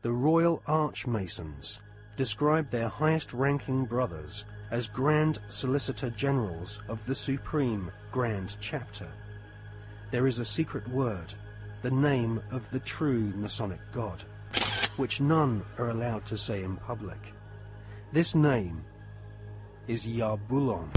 The Royal Archmasons describe their highest-ranking brothers as Grand Solicitor Generals of the Supreme Grand Chapter. There is a secret word, the name of the true Masonic God, which none are allowed to say in public. This name is Yarbulon.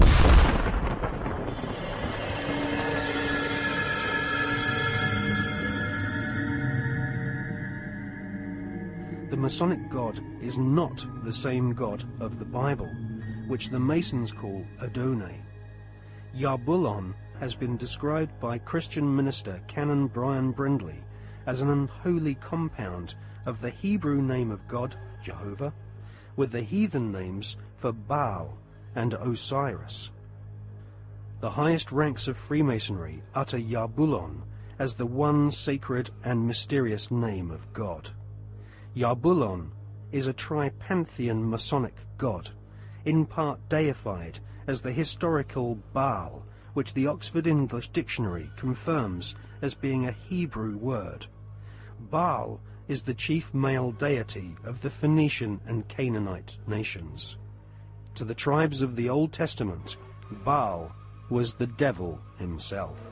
The Masonic God is not the same God of the Bible, which the Masons call Adonai. Yarbulon has been described by Christian minister Canon Brian Brindley as an unholy compound of the Hebrew name of God, Jehovah, with the heathen names for Baal and Osiris. The highest ranks of Freemasonry utter Yarbulon as the one sacred and mysterious name of God. Yarbulon is a tripantheon Masonic god, in part deified as the historical Baal, which the Oxford English Dictionary confirms as being a Hebrew word. Baal is the chief male deity of the Phoenician and Canaanite nations. To the tribes of the Old Testament, Baal was the devil himself.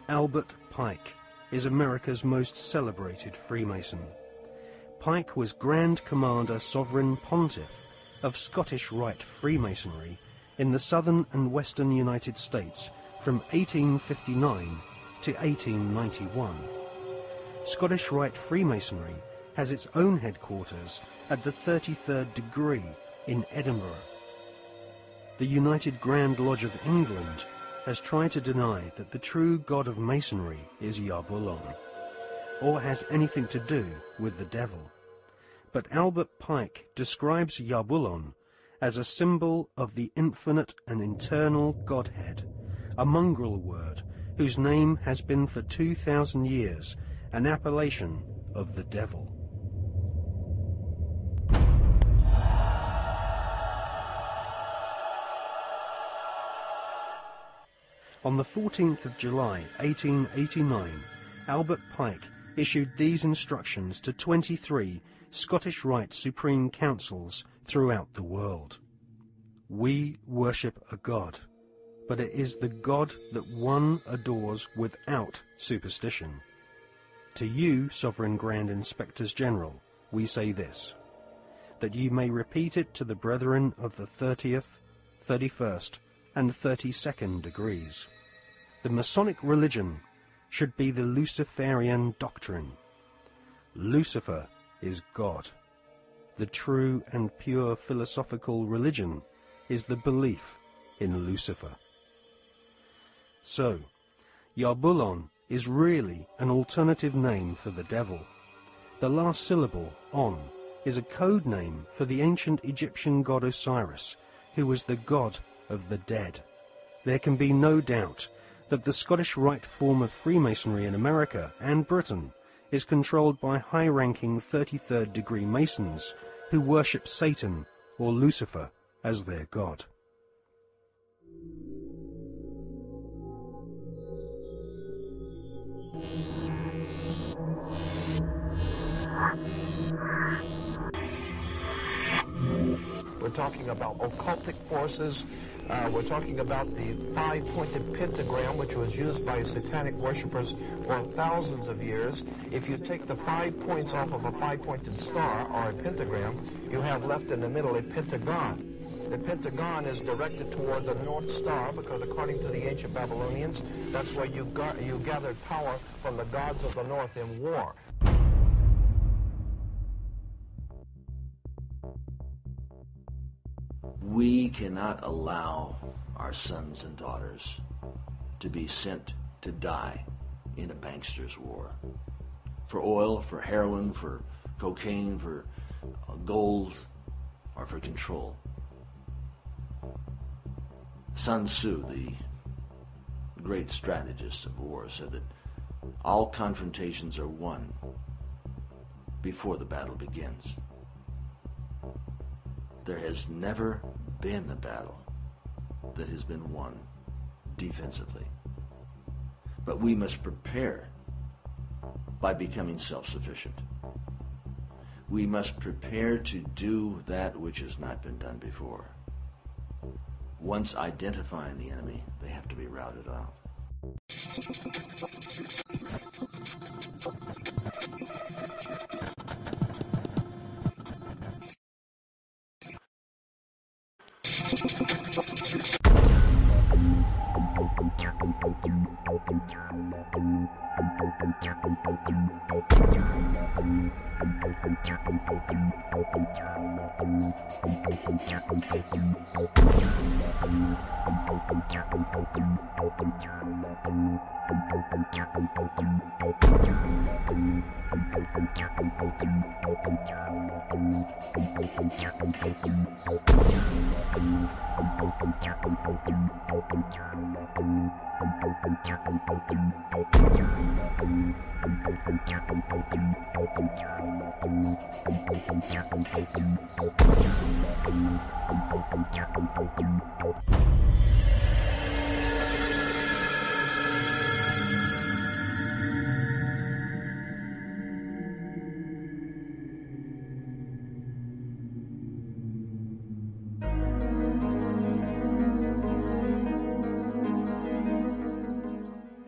Albert Pike is America's most celebrated Freemason. Pike was Grand Commander Sovereign Pontiff of Scottish Rite Freemasonry in the southern and western United States from 1859 to 1891. Scottish Rite Freemasonry has its own headquarters at the 33rd degree in Edinburgh. The United Grand Lodge of England has tried to deny that the true god of Masonry is Yarbulon, or has anything to do with the devil. But Albert Pike describes Yarbulon as a symbol of the infinite and eternal Godhead, a mongrel word whose name has been for 2,000 years an appellation of the devil. On the 14th of July, 1889, Albert Pike issued these instructions to 23 Scottish Rite Supreme Councils throughout the world. We worship a God, but it is the God that one adores without superstition. To you, Sovereign Grand Inspectors General, we say this, that you may repeat it to the brethren of the 30th, 31st, and 32nd degrees. The Masonic religion should be the Luciferian doctrine. Lucifer is God. The true and pure philosophical religion is the belief in Lucifer. So, Yarbulon is really an alternative name for the devil. The last syllable, on, is a code name for the ancient Egyptian god Osiris, who was the god of the dead. There can be no doubt that the Scottish Rite form of Freemasonry in America and Britain is controlled by high-ranking 33rd degree Masons who worship Satan or Lucifer as their god. We're talking about occultic forces. We're talking about the five-pointed pentagram, which was used by satanic worshippers for thousands of years. If you take the 5 points off of a five-pointed star, or a pentagram, you have left in the middle a pentagon. The pentagon is directed toward the North Star because, according to the ancient Babylonians, that's where you gathered power from the gods of the North in war. We cannot allow our sons and daughters to be sent to die in a bankster's war. For oil, for heroin, for cocaine, for gold, or for control. Sun Tzu, the great strategist of war, said that all confrontations are won before the battle begins. There has never been a battle that has been won defensively. But we must prepare by becoming self-sufficient. We must prepare to do that which has not been done before. Once identifying the enemy, they have to be routed out.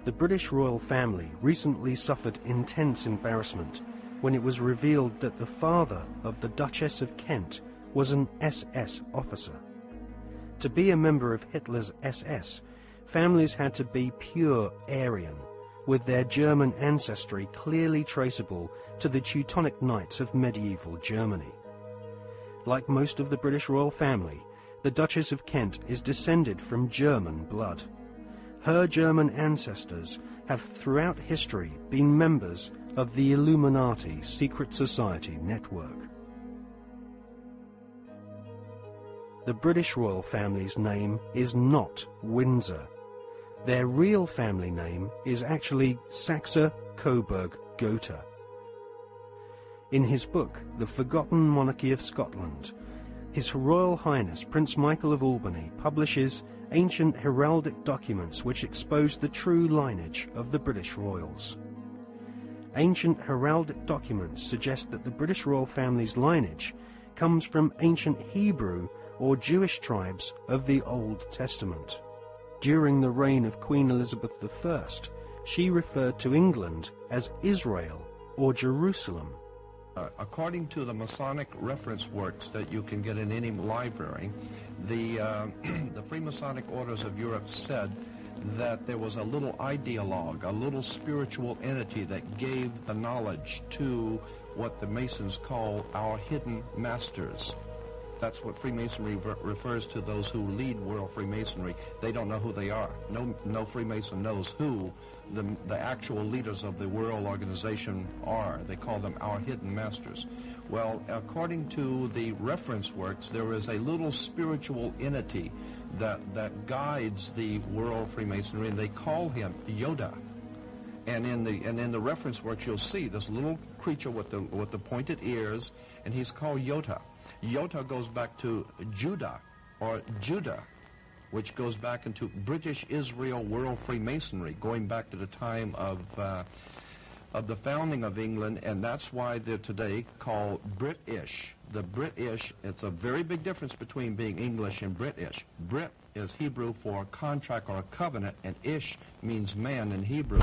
The British royal family recently suffered intense embarrassment when it was revealed that the father of the Duchess of Kent was an SS officer. To be a member of Hitler's SS, families had to be pure Aryan, with their German ancestry clearly traceable to the Teutonic Knights of medieval Germany. Like most of the British royal family, the Duchess of Kent is descended from German blood. Her German ancestors have throughout history been members of the Illuminati secret society network. The British royal family's name is not Windsor. Their real family name is actually Saxe-Coburg-Gotha. In his book, The Forgotten Monarchy of Scotland, His Royal Highness Prince Michael of Albany publishes ancient heraldic documents which expose the true lineage of the British royals. Ancient heraldic documents suggest that the British royal family's lineage comes from ancient Hebrew or Jewish tribes of the Old Testament. During the reign of Queen Elizabeth I, she referred to England as Israel or Jerusalem. According to the Masonic reference works that you can get in any library, the Freemasonic Orders of Europe said that there was a little ideologue, a little spiritual entity that gave the knowledge to what the Masons call our hidden masters. That's what Freemasonry refers to those who lead world Freemasonry. They don't know who they are. No Freemason knows who the actual leaders of the world organization are. They call them our hidden masters. Well, according to the reference works, there is a little spiritual entity that guides the world Freemasonry, and they call him Yoda. And in the reference works, you'll see this little creature with the pointed ears, and he's called Yota. Yota goes back to Judah, or Judah, which goes back into British Israel World Freemasonry, going back to the time of the founding of England, and that's why they're today called British. The British, it's a very big difference between being English and British. Brit is Hebrew for contract or a covenant, and Ish means man in Hebrew.